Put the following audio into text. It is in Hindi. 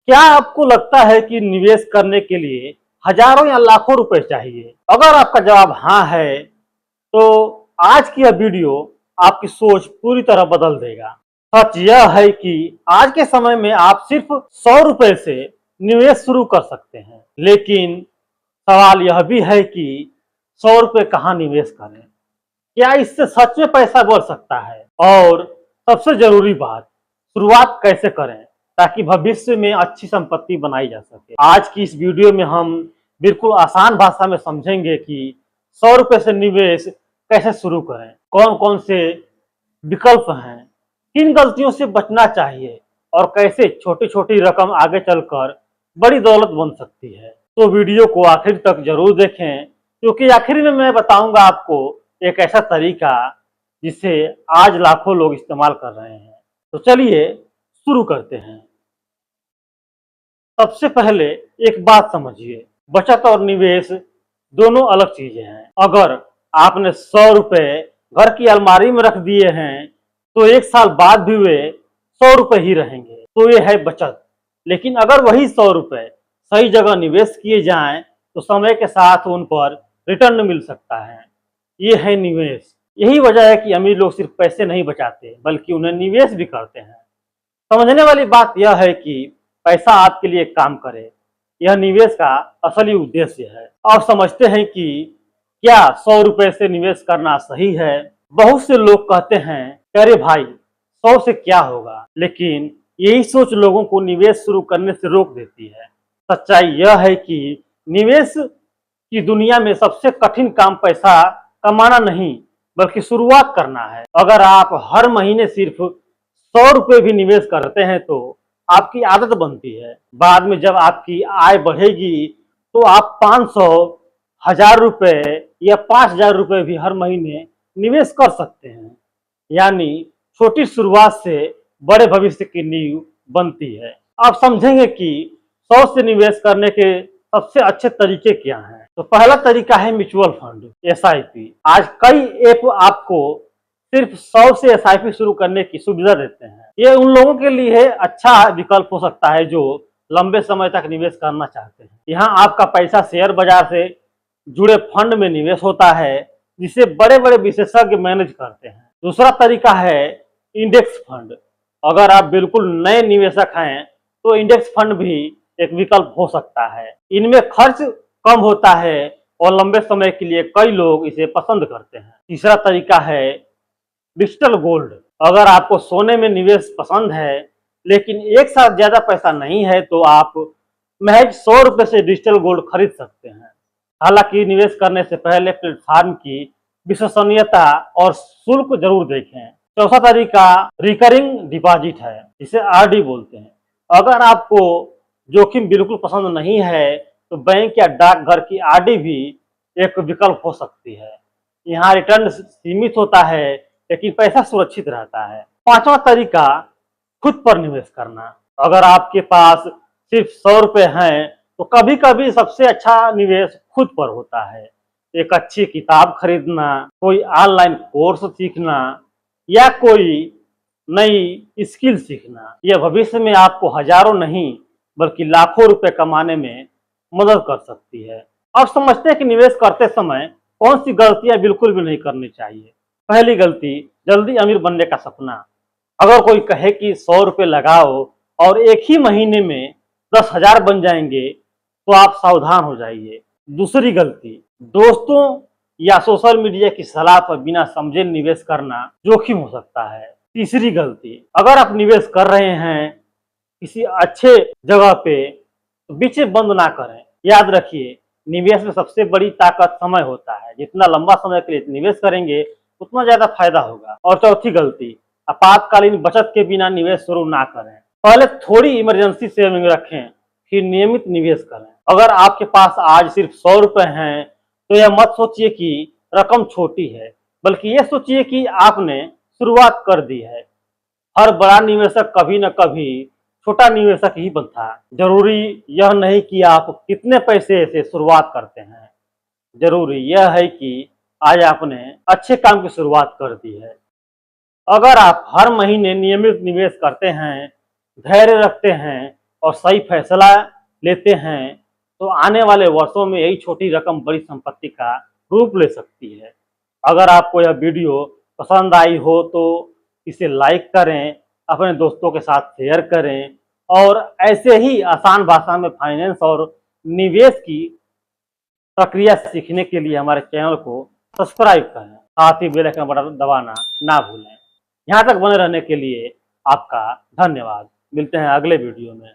क्या आपको लगता है कि निवेश करने के लिए हजारों या लाखों रुपए चाहिए? अगर आपका जवाब हाँ है, तो आज की यह वीडियो आपकी सोच पूरी तरह बदल देगा। सच यह है कि आज के समय में आप सिर्फ 100 रुपए से निवेश शुरू कर सकते हैं, लेकिन सवाल यह भी है कि 100 रुपए कहाँ निवेश करें? क्या इससे सच में पैसा बढ़ सकता है? और सबसे जरूरी बात, शुरुआत कैसे करें ताकि भविष्य में अच्छी संपत्ति बनाई जा सके। आज की इस वीडियो में हम बिल्कुल आसान भाषा में समझेंगे कि 100 रुपए से निवेश कैसे शुरू करें, कौन कौन से विकल्प हैं, किन गलतियों से बचना चाहिए और कैसे छोटी छोटी रकम आगे चलकर बड़ी दौलत बन सकती है। तो वीडियो को आखिर तक जरूर देखें, क्योंकि आखिर में मैं बताऊंगा आपको एक ऐसा तरीका जिसे आज लाखों लोग इस्तेमाल कर रहे हैं। तो चलिए शुरू करते हैं। सबसे पहले एक बात समझिए, बचत और निवेश दोनों अलग चीजें हैं। अगर आपने 100 रुपए घर की अलमारी में रख दिए हैं तो 1 साल बाद भी वे 100 रुपए ही रहेंगे, तो ये है बचत। लेकिन अगर वही 100 रुपए सही जगह निवेश किए जाएं तो समय के साथ उन पर रिटर्न मिल सकता है। ये है निवेश। यही वजह है कि अमीर लोग सिर्फ पैसे नहीं बचाते बल्कि उन्हें निवेश भी करते हैं। समझने वाली बात यह है कि पैसा आपके लिए काम करे, यह निवेश का असली उद्देश्य है। अब समझते हैं कि क्या 100 रुपए से निवेश करना सही है। बहुत से लोग कहते हैं अरे भाई 100 से क्या होगा, लेकिन यही सोच लोगों को निवेश शुरू करने से रोक देती है। सच्चाई यह है कि निवेश की दुनिया में सबसे कठिन काम पैसा कमाना नहीं बल्कि शुरुआत करना है। अगर आप हर महीने सिर्फ 100 रुपए भी निवेश करते हैं तो आपकी आदत बनती है। बाद में जब आपकी आय बढ़ेगी तो आप 500, 1000 रुपए या 5000 रुपए भी हर महीने निवेश कर सकते हैं। यानी छोटी शुरुआत से बड़े भविष्य की नींव बनती है। आप समझेंगे कि 100 से निवेश करने के सबसे अच्छे तरीके क्या हैं। तो पहला तरीका है म्यूचुअल फंड, SIP। आज कई ऐप आपको सिर्फ 100 से SIP शुरू करने की सुविधा देते हैं। ये उन लोगों के लिए अच्छा विकल्प हो सकता है जो लंबे समय तक निवेश करना चाहते हैं। यहाँ आपका पैसा शेयर बाजार से जुड़े फंड में निवेश होता है, जिसे बड़े बड़े विशेषज्ञ मैनेज करते हैं। दूसरा तरीका है इंडेक्स फंड। अगर आप बिल्कुल नए निवेशक हैं तो इंडेक्स फंड भी एक विकल्प हो सकता है। इनमें खर्च कम होता है और लंबे समय के लिए कई लोग इसे पसंद करते हैं। तीसरा तरीका है डिजिटल गोल्ड। अगर आपको सोने में निवेश पसंद है लेकिन एक साथ ज्यादा पैसा नहीं है तो आप महज 100 रुपए से डिजिटल गोल्ड खरीद सकते हैं। हालांकि निवेश करने से पहले प्लेटफॉर्म की विश्वसनीयता और शुल्क जरूर देखें। चौथा तरीका रिकरिंग डिपॉजिट है, जिसे RD बोलते हैं। अगर आपको जोखिम बिल्कुल पसंद नहीं है तो बैंक या डाकघर की RD भी एक विकल्प हो सकती है। यहाँ रिटर्न सीमित होता है लेकिन पैसा सुरक्षित रहता है। पांचवा तरीका खुद पर निवेश करना। अगर आपके पास सिर्फ 100 रुपए हैं तो कभी कभी सबसे अच्छा निवेश खुद पर होता है। एक अच्छी किताब खरीदना, कोई ऑनलाइन कोर्स सीखना या कोई नई स्किल सीखना, यह भविष्य में आपको हजारों नहीं बल्कि लाखों रुपए कमाने में मदद कर सकती है। अब समझते हैं कि निवेश करते समय कौन सी गलतियां बिल्कुल भी नहीं करनी चाहिए। पहली गलती, जल्दी अमीर बनने का सपना। अगर कोई कहे कि 100 रुपए लगाओ और एक ही महीने में 10,000 बन जाएंगे तो आप सावधान हो जाइए। दूसरी गलती, दोस्तों या सोशल मीडिया की सलाह पर बिना समझे निवेश करना जोखिम हो सकता है। तीसरी गलती, अगर आप निवेश कर रहे हैं किसी अच्छे जगह पे तो बीच में बंद ना करें। याद रखिए, निवेश में सबसे बड़ी ताकत समय होता है। जितना लंबा समय के लिए निवेश करेंगे उतना ज्यादा फायदा होगा। और चौथी गलती, आपातकालीन बचत के बिना निवेश शुरू ना करें। पहले थोड़ी इमरजेंसी सेविंग रखें, फिर नियमित निवेश करें। अगर आपके पास आज सिर्फ 100 रुपए हैं तो यह मत सोचिए कि रकम छोटी है, बल्कि यह सोचिए कि आपने शुरुआत कर दी है। हर बड़ा निवेशक कभी न कभी छोटा निवेशक ही बनता है। जरूरी यह नहीं कि आप कितने पैसे से शुरुआत करते हैं, जरूरी यह है कि आज आपने अच्छे काम की शुरुआत कर दी है। अगर आप हर महीने नियमित निवेश करते हैं, धैर्य रखते हैं और सही फैसला लेते हैं तो आने वाले वर्षों में यही छोटी रकम बड़ी संपत्ति का रूप ले सकती है। अगर आपको यह वीडियो पसंद आई हो तो इसे लाइक करें, अपने दोस्तों के साथ शेयर करें और ऐसे ही आसान भाषा में फाइनेंस और निवेश की प्रक्रिया सीखने के लिए हमारे चैनल को सब्सक्राइब करें, साथ ही बेल आइकन बटन दबाना ना भूलें। यहाँ तक बने रहने के लिए आपका धन्यवाद। मिलते हैं अगले वीडियो में।